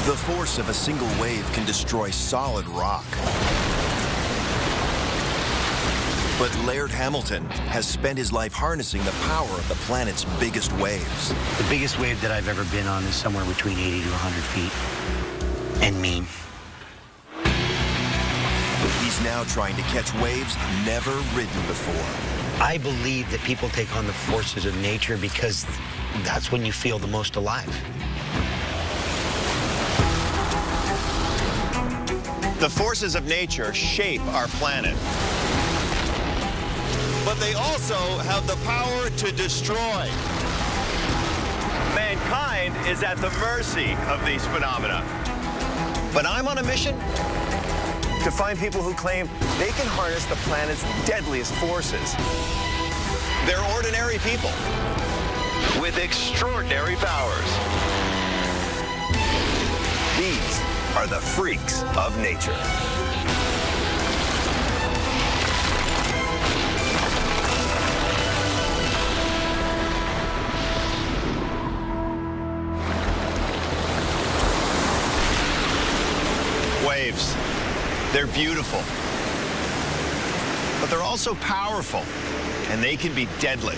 The force of a single wave can destroy solid rock. But Laird Hamilton has spent his life harnessing the power of the planet's biggest waves. The biggest wave that I've ever been on is somewhere between 80 to 100 feet. And mean. He's now trying to catch waves never ridden before. I believe that people take on the forces of nature because that's when you feel the most alive. The forces of nature shape our planet. But they also have the power to destroy. Mankind is at the mercy of these phenomena. But I'm on a mission to find people who claim they can harness the planet's deadliest forces. They're ordinary people with extraordinary powers. These are the freaks of nature. Waves. They're beautiful, but they're also powerful, and they can be deadly.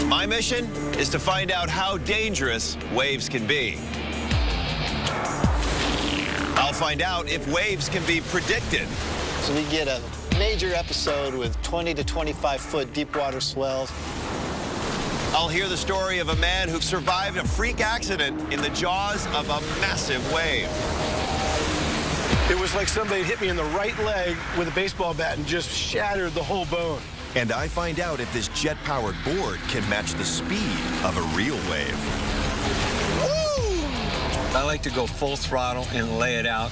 My mission is to find out how dangerous waves can be. I'll find out if waves can be predicted. So we get a major episode with 20 to 25 foot deep water swells. I'll hear the story of a man who survived a freak accident in the jaws of a massive wave. It was like somebody hit me in the right leg with a baseball bat and just shattered the whole bone. And I find out if this jet-powered board can match the speed of a real wave. Woo! I like to go full throttle and lay it out.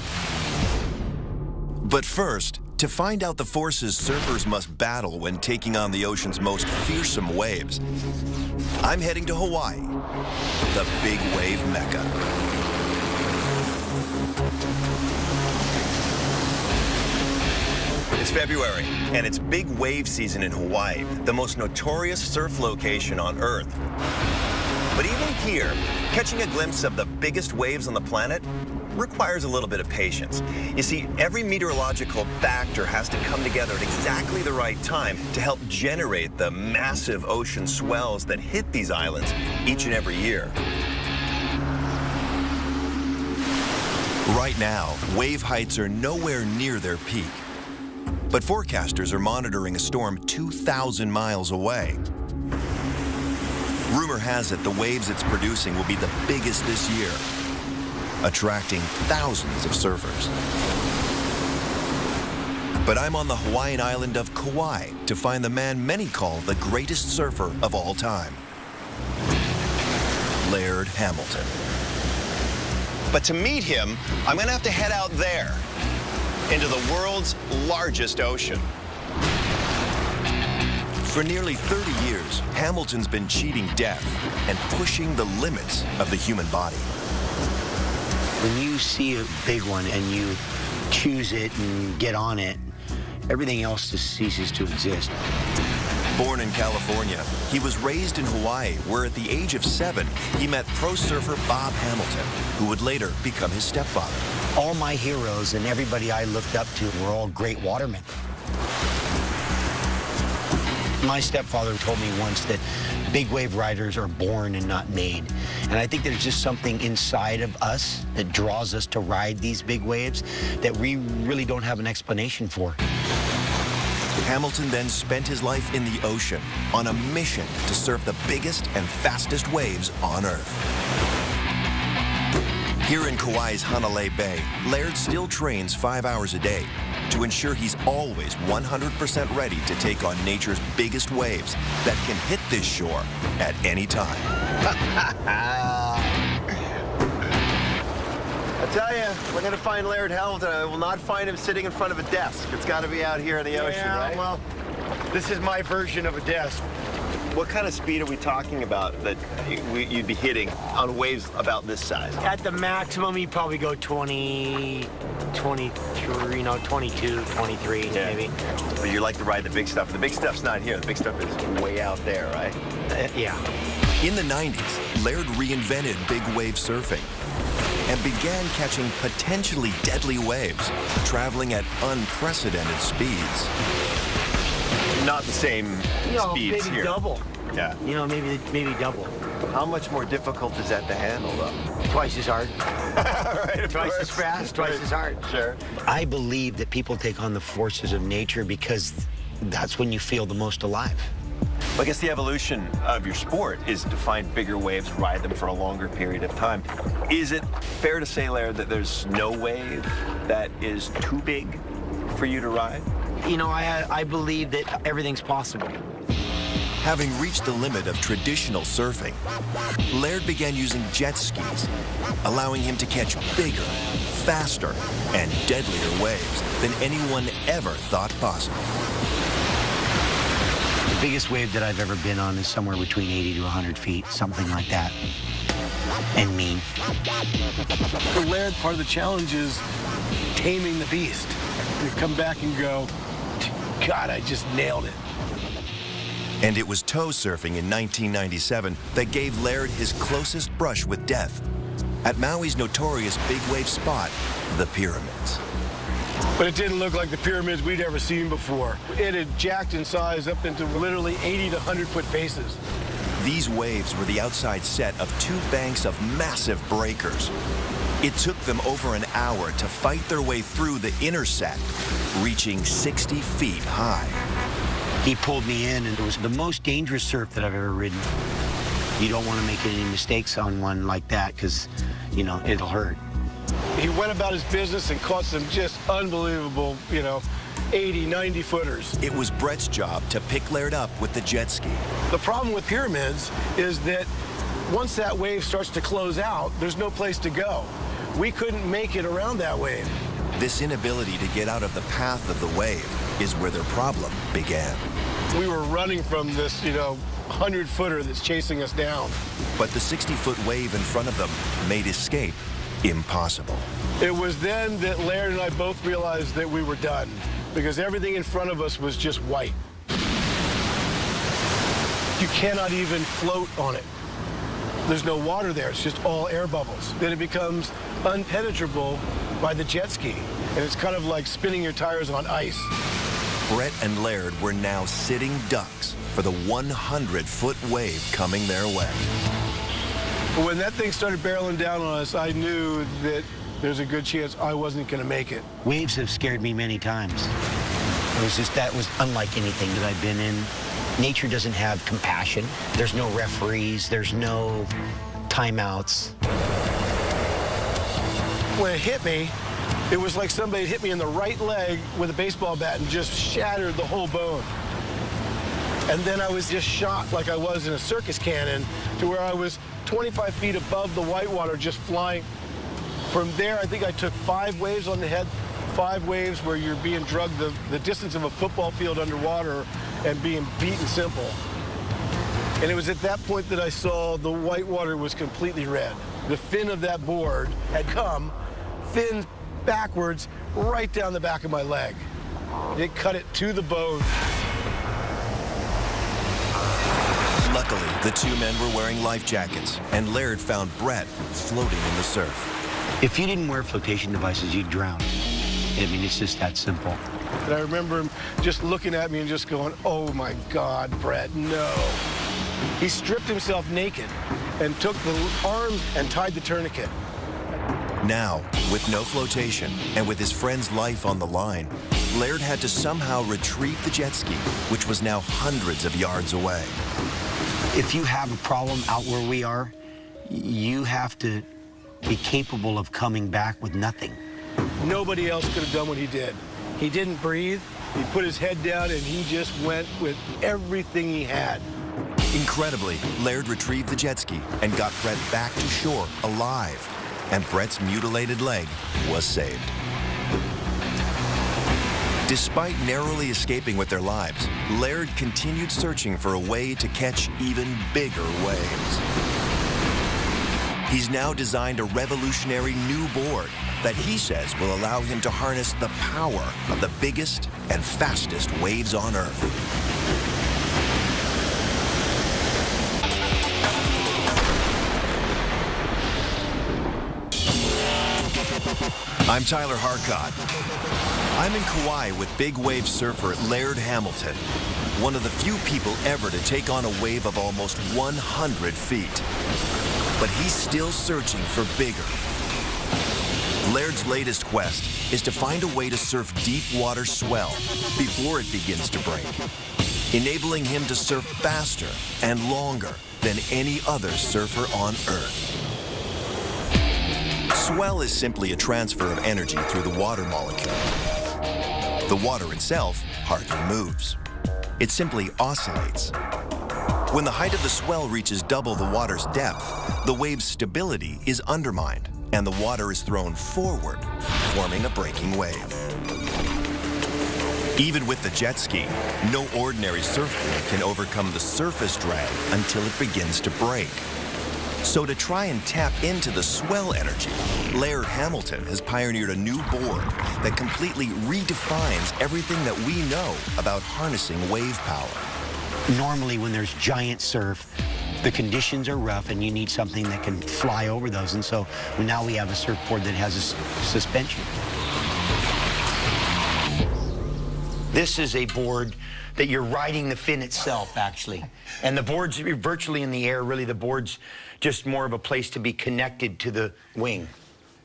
But first, to find out the forces surfers must battle when taking on the ocean's most fearsome waves, I'm heading to Hawaii, the big wave mecca. It's February, and it's big wave season in Hawaii, the most notorious surf location on Earth. But even here, catching a glimpse of the biggest waves on the planet requires a little bit of patience. You see, every meteorological factor has to come together at exactly the right time to help generate the massive ocean swells that hit these islands each and every year. Right now, wave heights are nowhere near their peak. But forecasters are monitoring a storm 2,000 miles away. Rumor has it the waves it's producing will be the biggest this year, attracting thousands of surfers. But I'm on the Hawaiian island of Kauai to find the man many call the greatest surfer of all time, Laird Hamilton. But to meet him, I'm going to have to head out there, into the world's largest ocean. For nearly 30 years, Hamilton's been cheating death and pushing the limits of the human body. When you see a big one and you choose it and get on it, everything else just ceases to exist. Born in California, he was raised in Hawaii, where at the age of 7, he met pro surfer Bob Hamilton, who would later become his stepfather. All my heroes and everybody I looked up to were all great watermen. My stepfather told me once that big wave riders are born and not made. And I think there's just something inside of us that draws us to ride these big waves that we really don't have an explanation for. Hamilton then spent his life in the ocean on a mission to surf the biggest and fastest waves on Earth. Here in Kauai's Hanalei Bay, Laird still trains 5 hours a day to ensure he's always 100% ready to take on nature's biggest waves that can hit this shore at any time. I tell you, we're going to find Laird Hamilton. I will not find him sitting in front of a desk. It's got to be out here in the ocean, right? Well, this is my version of a desk. What kind of speed are we talking about that you'd be hitting on waves about this size? At the maximum, you probably go 20, 23, 22, 23, maybe. But you like to ride the big stuff. The big stuff's not here. The big stuff is way out there, right? Yeah. In the 90s, Laird reinvented big wave surfing and began catching potentially deadly waves, traveling at unprecedented speeds. Not the same speeds maybe here. double. Yeah. You know, maybe double. How much more difficult is that to handle, though? Twice as hard. Right, Twice as fast, twice as hard. Sure. I believe that people take on the forces of nature because that's when you feel the most alive. Well, I guess the evolution of your sport is to find bigger waves, ride them for a longer period of time. Is it fair to say, Laird, that there's no wave that is too big for you to ride? You know, I believe that everything's possible. Having reached the limit of traditional surfing, Laird began using jet skis, allowing him to catch bigger, faster, and deadlier waves than anyone ever thought possible. The biggest wave that I've ever been on is somewhere between 80 to 100 feet, something like that. And mean. For Laird, part of the challenge is taming the beast. You come back and go, God, I just nailed it. And it was tow surfing in 1997 that gave Laird his closest brush with death at Maui's notorious big wave spot, the Pyramids. But it didn't look like the pyramids we'd ever seen before. It had jacked in size up into literally 80 to 100-foot faces. These waves were the outside set of two banks of massive breakers. It took them over an hour to fight their way through the intersect, reaching 60 feet high. He pulled me in, and it was the most dangerous surf that I've ever ridden. You don't want to make any mistakes on one like that because, you know, it'll hurt. He went about his business and caught some just unbelievable, 80, 90 footers. It was Brett's job to pick Laird up with the jet ski. The problem with pyramids is that once that wave starts to close out, there's no place to go. We couldn't make it around that wave. This inability to get out of the path of the wave is where their problem began. We were running from this, 100-footer that's chasing us down. But the 60-foot wave in front of them made escape impossible. It was then that Laird and I both realized that we were done because everything in front of us was just white. You cannot even float on it. There's no water there. It's just all air bubbles. Then it becomes unpenetrable by the jet ski. And it's kind of like spinning your tires on ice. Brett and Laird were now sitting ducks for the 100-foot wave coming their way. But when that thing started barreling down on us, I knew that there's a good chance I wasn't going to make it. Waves have scared me many times. That was unlike anything that I've been in. Nature doesn't have compassion. There's no referees. There's no timeouts. When it hit me, it was like somebody hit me in the right leg with a baseball bat and just shattered the whole bone. And then I was just shot like I was in a circus cannon to where I was 25 feet above the whitewater just flying. From there, I think I took 5 waves on the head, 5 waves where you're being drugged the distance of a football field underwater and being beaten simple. And it was at that point that I saw the whitewater was completely red. The fin of that board had come, fin backwards, right down the back of my leg. It cut it to the bone. Luckily, the two men were wearing life jackets, and Laird found Brett floating in the surf. If you didn't wear flotation devices, you'd drown. I mean, it's just that simple. And I remember him just looking at me and just going, oh my God, Brett, no. He stripped himself naked and took the arms and tied the tourniquet. Now, with no flotation and with his friend's life on the line, Laird had to somehow retrieve the jet ski, which was now hundreds of yards away. If you have a problem out where we are, you have to be capable of coming back with nothing. Nobody else could have done what he did. He didn't breathe. He put his head down and he just went with everything he had. Incredibly, Laird retrieved the jet ski and got Brett back to shore alive, and Brett's mutilated leg was saved. Despite narrowly escaping with their lives, Laird continued searching for a way to catch even bigger waves. He's now designed a revolutionary new board that he says will allow him to harness the power of the biggest and fastest waves on Earth. I'm Tyler Harcott. I'm in Kauai with big wave surfer Laird Hamilton, one of the few people ever to take on a wave of almost 100 feet. But he's still searching for bigger. Laird's latest quest is to find a way to surf deep water swell before it begins to break, enabling him to surf faster and longer than any other surfer on Earth. Swell is simply a transfer of energy through the water molecule. The water itself hardly moves. It simply oscillates. When the height of the swell reaches double the water's depth, the wave's stability is undermined and the water is thrown forward, forming a breaking wave. Even with the jet ski, no ordinary surfboard can overcome the surface drag until it begins to break. So to try and tap into the swell energy, Laird Hamilton has pioneered a new board that completely redefines everything that we know about harnessing wave power. Normally when there's giant surf, the conditions are rough and you need something that can fly over those. And so now we have a surfboard that has a suspension. This is a board that you're riding the fin itself, actually. And the board's virtually in the air. Really, the board's just more of a place to be connected to the wing.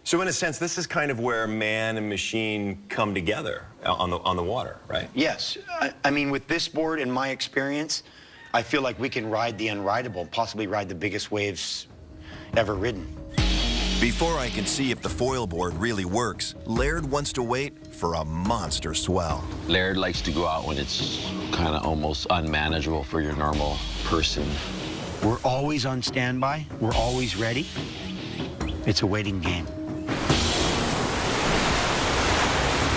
So in a sense, this is kind of where man and machine come together on the water, right? Yes. I mean, with this board, in my experience, I feel like we can ride the unrideable, possibly ride the biggest waves ever ridden. Before I can see if the foil board really works, Laird wants to wait for a monster swell. Laird likes to go out when it's kind of almost unmanageable for your normal person. We're always on standby. We're always ready. It's a waiting game.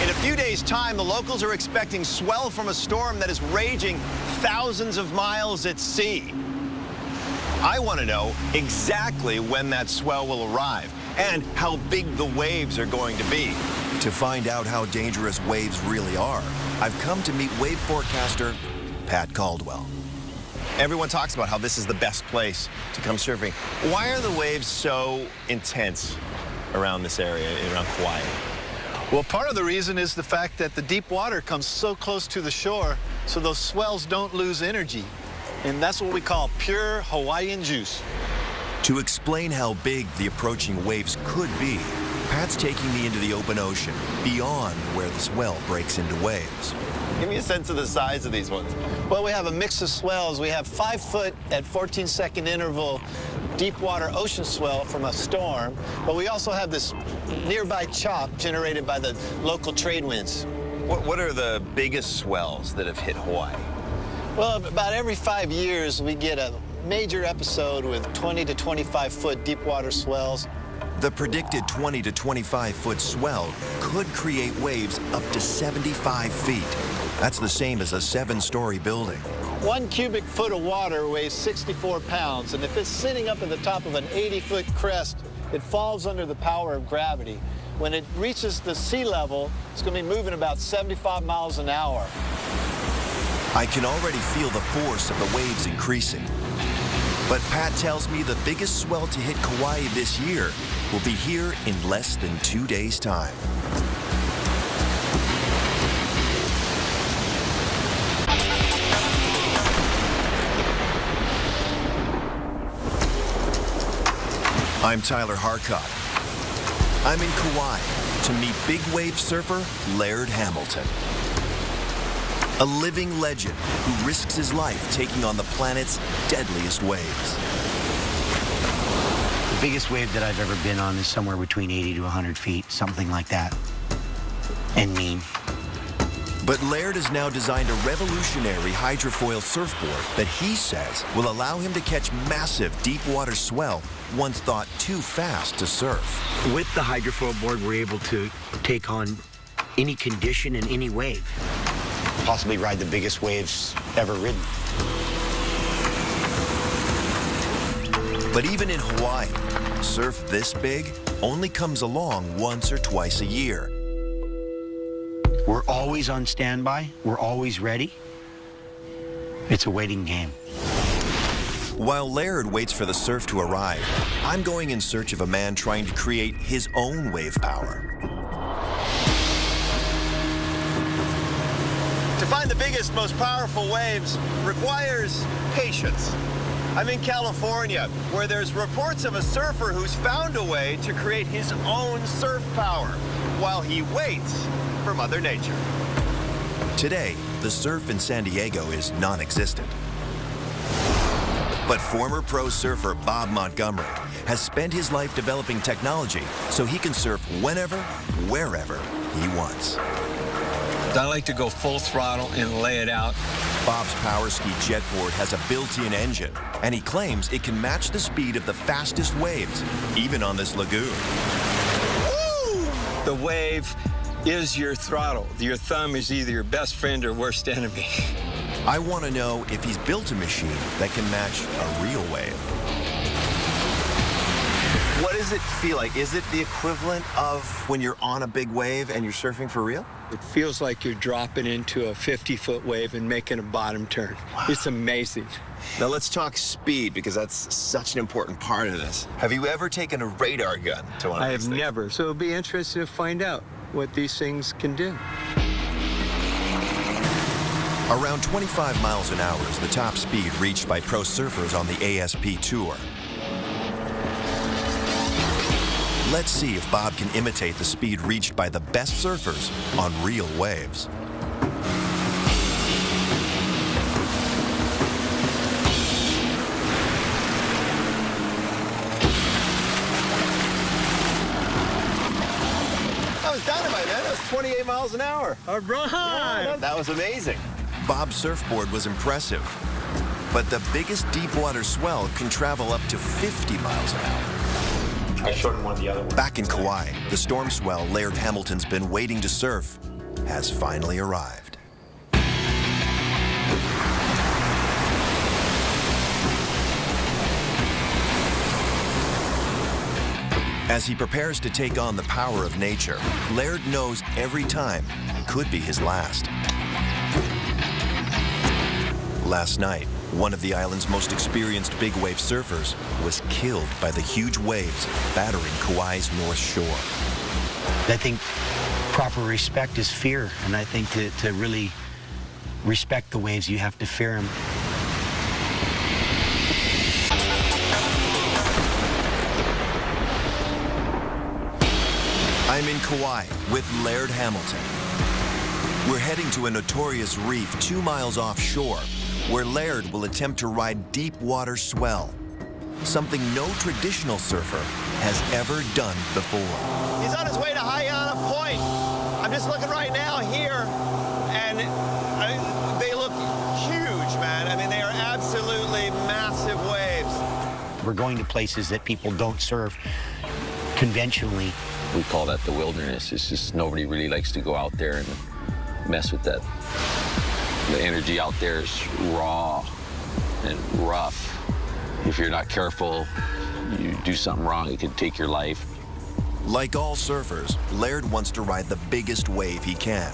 In a few days' time, the locals are expecting swell from a storm that is raging thousands of miles at sea. I want to know exactly when that swell will arrive and how big the waves are going to be. To find out how dangerous waves really are, I've come to meet wave forecaster Pat Caldwell. Everyone talks about how this is the best place to come surfing. Why are the waves so intense around this area, around Kauai? Well, part of the reason is the fact that the deep water comes so close to the shore, so those swells don't lose energy. And that's what we call pure Hawaiian juice. To explain how big the approaching waves could be, Pat's taking me into the open ocean, beyond where the swell breaks into waves. Give me a sense of the size of these ones. Well, we have a mix of swells. We have 5 foot at 14-second interval deep water ocean swell from a storm, but we also have this nearby chop generated by the local trade winds. What are the biggest swells that have hit Hawaii? Well, about every 5 years, we get a major episode with 20 to 25 foot deep water swells. The predicted 20 to 25 foot swell could create waves up to 75 feet. That's the same as a 7-story building. 1 cubic foot of water weighs 64 pounds, and if it's sitting up at the top of an 80-foot crest, it falls under the power of gravity. When it reaches the sea level, it's going to be moving about 75 miles an hour. I can already feel the force of the waves increasing. But Pat tells me the biggest swell to hit Kauai this year will be here in less than 2 days' time. I'm Tyler Harcott. I'm in Kauai to meet big wave surfer Laird Hamilton. A living legend who risks his life taking on the planet's deadliest waves. The biggest wave that I've ever been on is somewhere between 80 to 100 feet, something like that. And mean. But Laird has now designed a revolutionary hydrofoil surfboard that he says will allow him to catch massive deep water swell once thought too fast to surf. With the hydrofoil board, we're able to take on any condition and any wave. Possibly ride the biggest waves ever ridden. But even in Hawaii, surf this big only comes along once or twice a year. We're always on standby. We're always ready. It's a waiting game. While Laird waits for the surf to arrive, I'm going in search of a man trying to create his own wave power. To find the biggest, most powerful waves requires patience. I'm in California, where there's reports of a surfer who's found a way to create his own surf power while he waits for Mother Nature. Today, the surf in San Diego is non-existent. But former pro surfer Bob Montgomery has spent his life developing technology so he can surf whenever, wherever he wants. I like to go full throttle and lay it out. Bob's power ski jetboard has a built-in engine, and he claims it can match the speed of the fastest waves, even on this lagoon. Woo! The wave is your throttle. Your thumb is either your best friend or worst enemy. I want to know if he's built a machine that can match a real wave. What does it feel like? Is it the equivalent of when you're on a big wave and you're surfing for real? It feels like you're dropping into a 50-foot wave and making a bottom turn. Wow. It's amazing. Now let's talk speed, because that's such an important part of this. Have you ever taken a radar gun to one of these things? I have never, so it'll be interesting to find out what these things can do. Around 25 miles an hour is the top speed reached by pro surfers on the ASP Tour. Let's see if Bob can imitate the speed reached by the best surfers on real waves. That was dynamite, man. That was 28 miles an hour. All right. Yeah, that was amazing. Bob's surfboard was impressive, but the biggest deep water swell can travel up to 50 miles an hour. I showed him one of the other ones. Back in Kauai, the storm swell Laird Hamilton's been waiting to surf has finally arrived. As he prepares to take on the power of nature, Laird knows every time could be his last. Last night, one of the island's most experienced big wave surfers was killed by the huge waves battering Kauai's north shore. I think proper respect is fear, and I think to really respect the waves, you have to fear them. I'm in Kauai with Laird Hamilton. We're heading to a notorious reef 2 miles offshore, where Laird will attempt to ride deep water swell, something no traditional surfer has ever done before. He's on his way to Haiana Point. I'm just looking right now here, and they look huge, man. I mean, they are absolutely massive waves. We're going to places that people don't surf conventionally. We call that the wilderness. It's just nobody really likes to go out there and mess with that. The energy out there is raw and rough. If you're not careful, you do something wrong, it could take your life. Like all surfers, Laird wants to ride the biggest wave he can.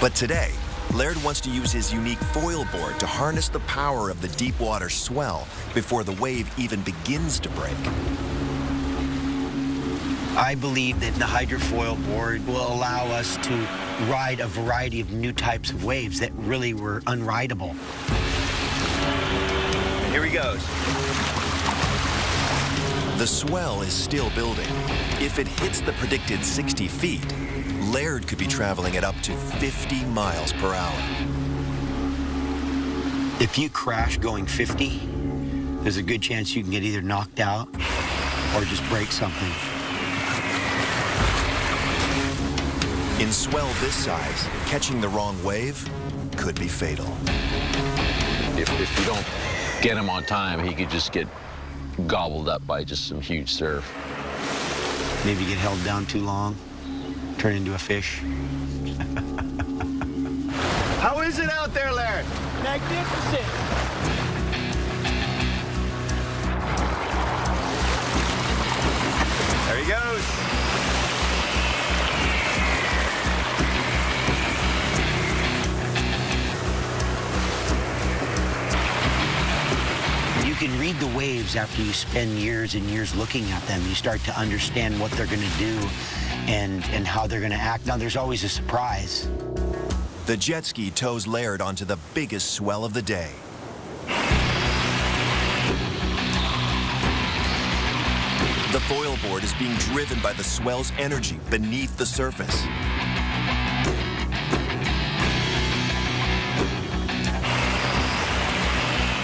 But today, Laird wants to use his unique foil board to harness the power of the deep water swell before the wave even begins to break. I believe that the hydrofoil board will allow us to ride a variety of new types of waves that really were unrideable. Here he goes. The swell is still building. If it hits the predicted 60 feet, Laird could be traveling at up to 50 miles per hour. If you crash going 50, there's a good chance you can get either knocked out or just break something. In swell this size, catching the wrong wave could be fatal. If you don't get him on time, he could just get gobbled up by just some huge surf. Maybe get held down too long, turn into a fish. How is it out there, Laird? Magnificent. There he goes. You can read the waves after you spend years and years looking at them. You start to understand what they're going to do and how they're going to act. Now, there's always a surprise. The jet ski tows Laird onto the biggest swell of the day. The foil board is being driven by the swell's energy beneath the surface.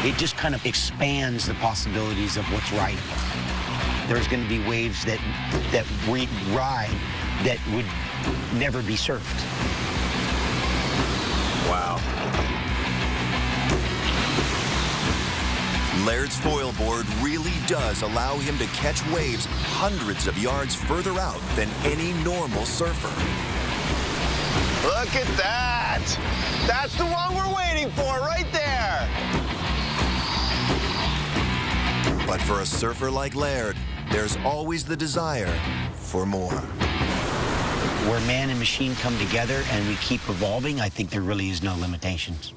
It just kind of expands the possibilities of what's rideable. There's going to be waves that we ride that would never be surfed. Wow. Laird's foil board really does allow him to catch waves hundreds of yards further out than any normal surfer. Look at that! That's the one we're waiting for right there! But for a surfer like Laird, there's always the desire for more. Where man and machine come together and we keep evolving, I think there really is no limitations.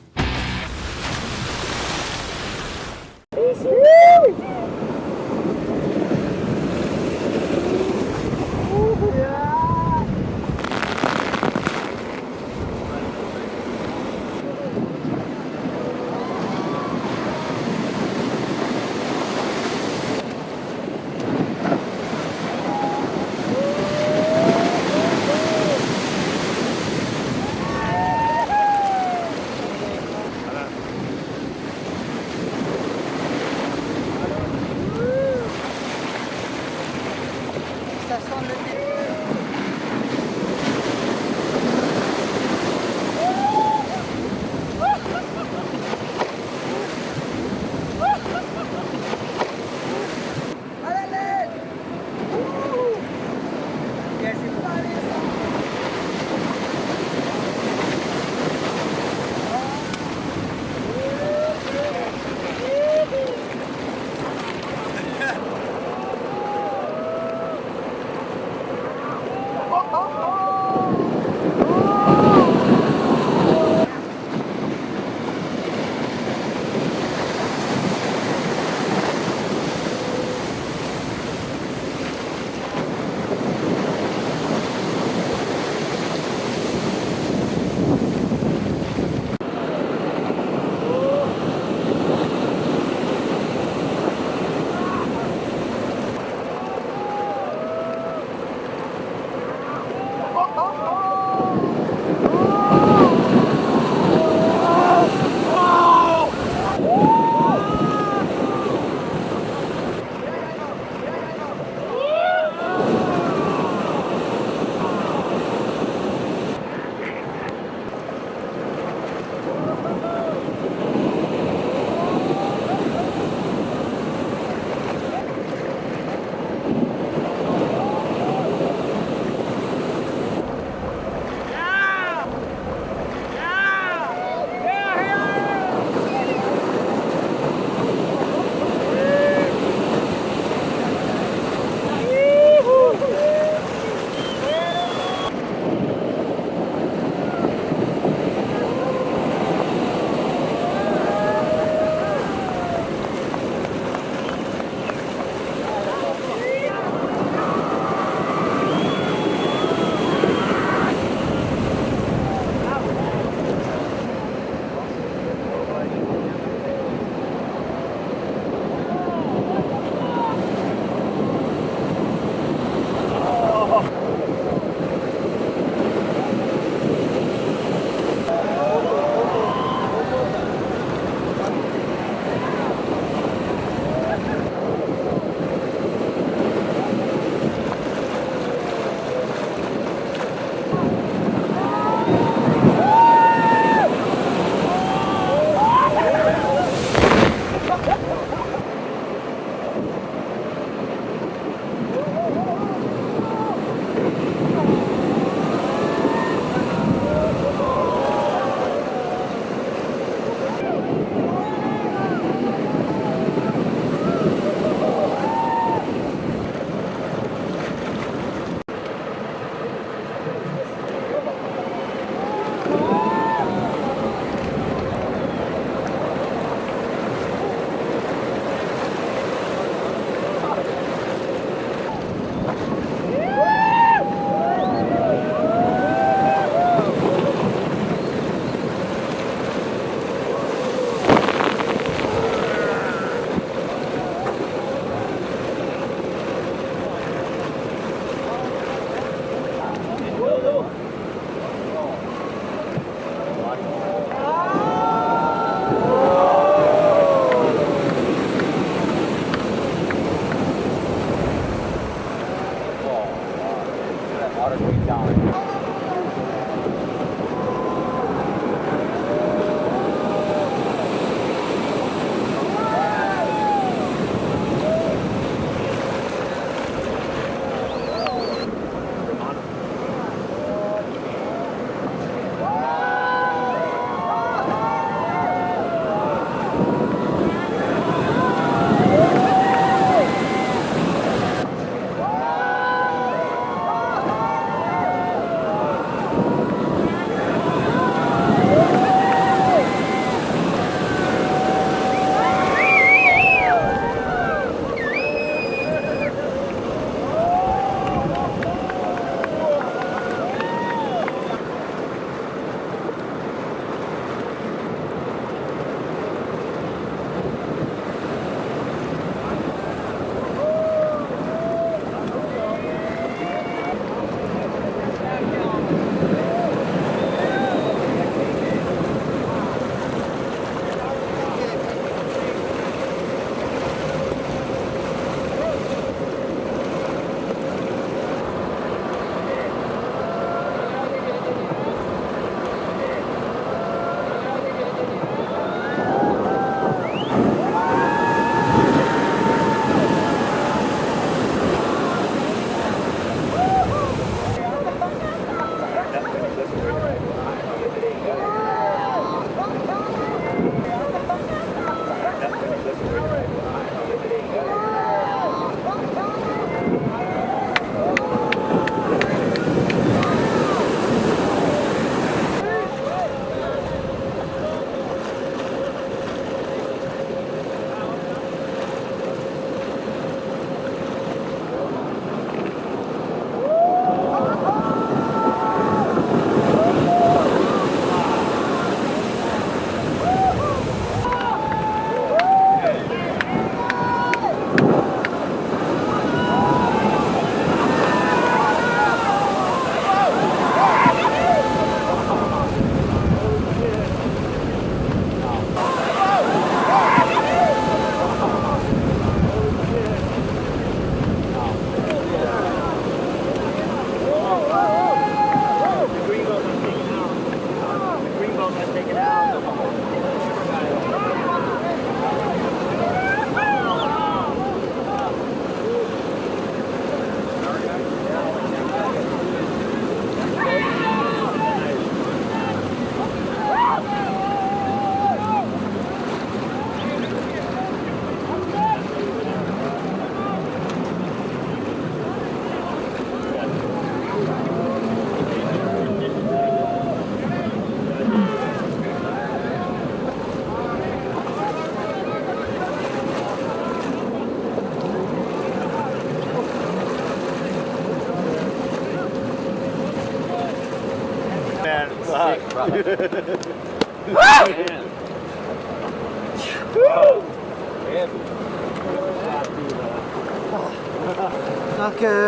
Donc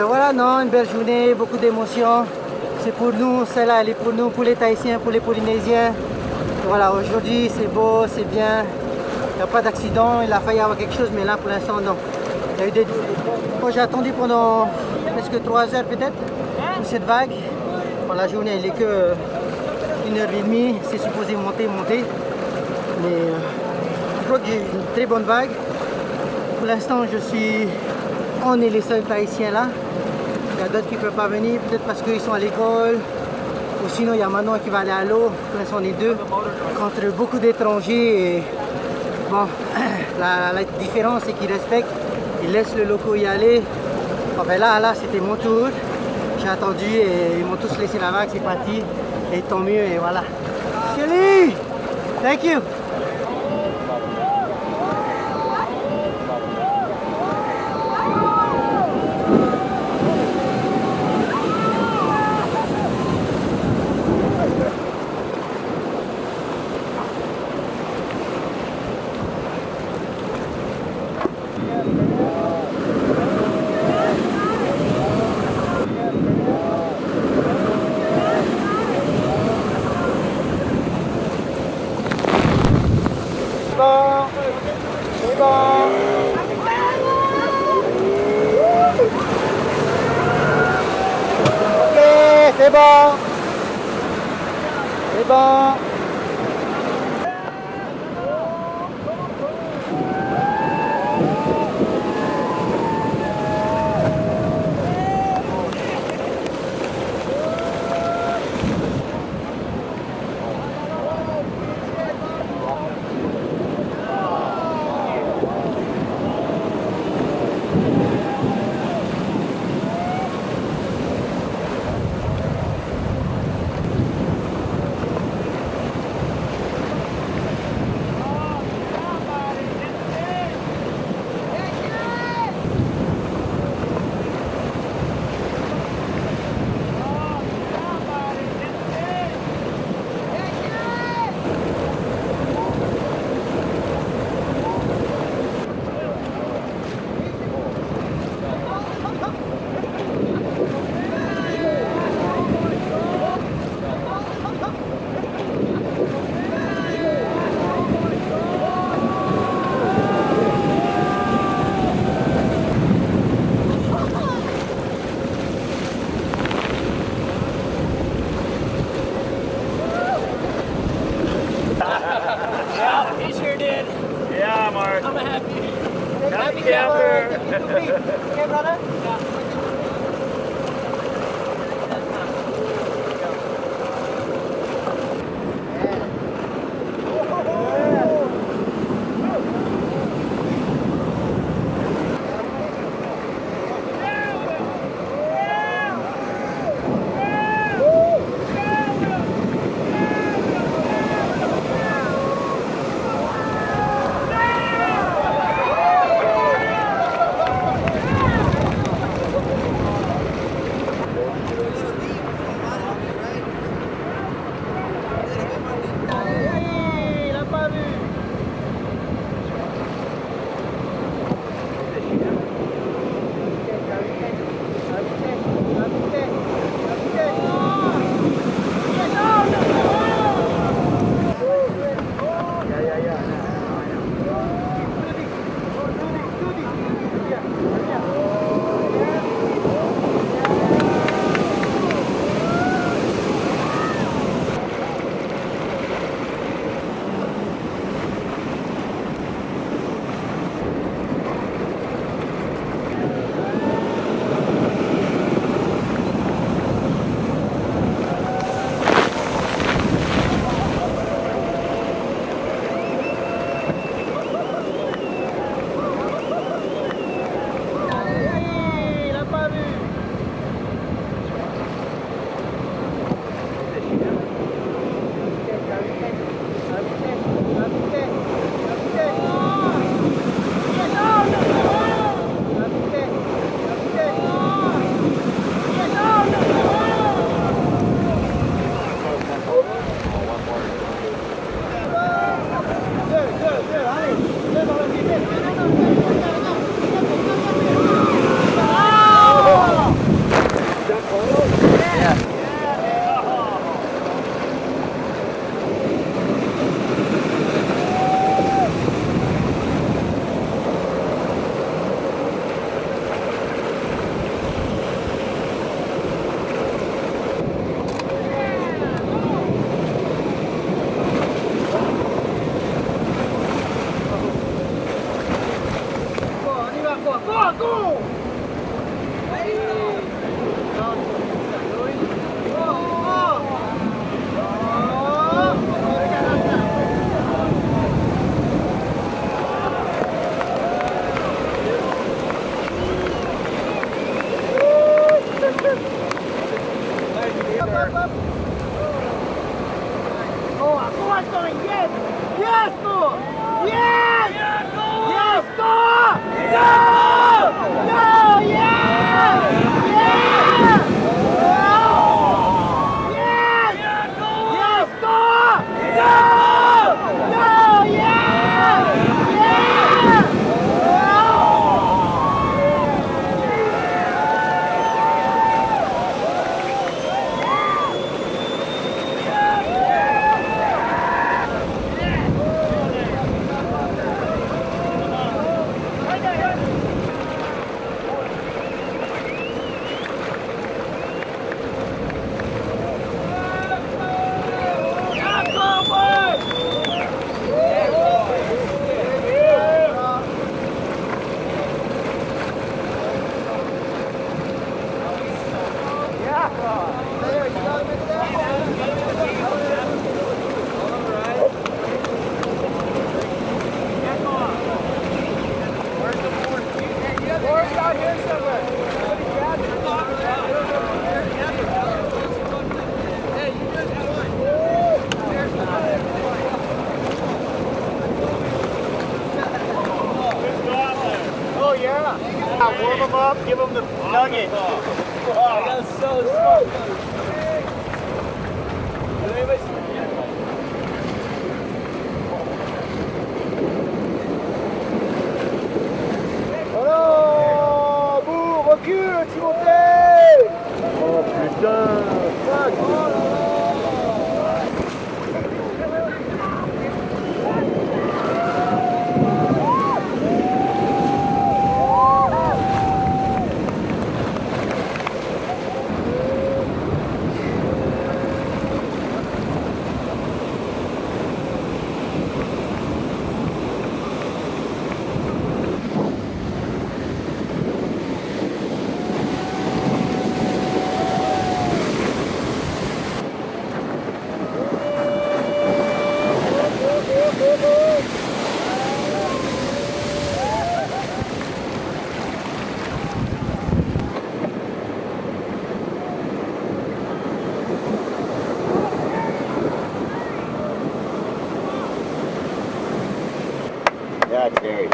voilà, non, une belle journée, beaucoup d'émotions. C'est pour nous, celle-là, elle est pour nous, pour les Tahitiens, pour les Polynésiens. Voilà, aujourd'hui c'est beau, c'est bien. Il n'y a pas d'accident, il a failli y avoir quelque chose, mais là pour l'instant non. Il y a eu des... Moi j'ai attendu pendant presque 3 heures peut-être pour cette vague. Bon, la journée elle est que 1h30, c'est supposé monter. Mais je crois que j'ai une très bonne vague. Pour l'instant on est les seuls Tahitiens là. Il y a d'autres qui ne peuvent pas venir, peut-être parce qu'ils sont à l'école. Ou sinon il y a Manon qui va aller à l'eau. Pour l'instant on est deux contre beaucoup d'étrangers. Et... Bon, la différence c'est qu'ils respectent, ils laissent le loco y aller. Enfin là c'était mon tour. J'ai attendu et ils m'ont tous laissé la vague, c'est parti. Et tant mieux et voilà. Kelly! Thank you! C'est bon. C'est bon. Warm them up, give them the nugget. That's so smart. Oh, boum, recule, Timothée. Oh putain. Yeah, it's scary.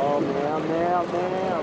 Oh, man.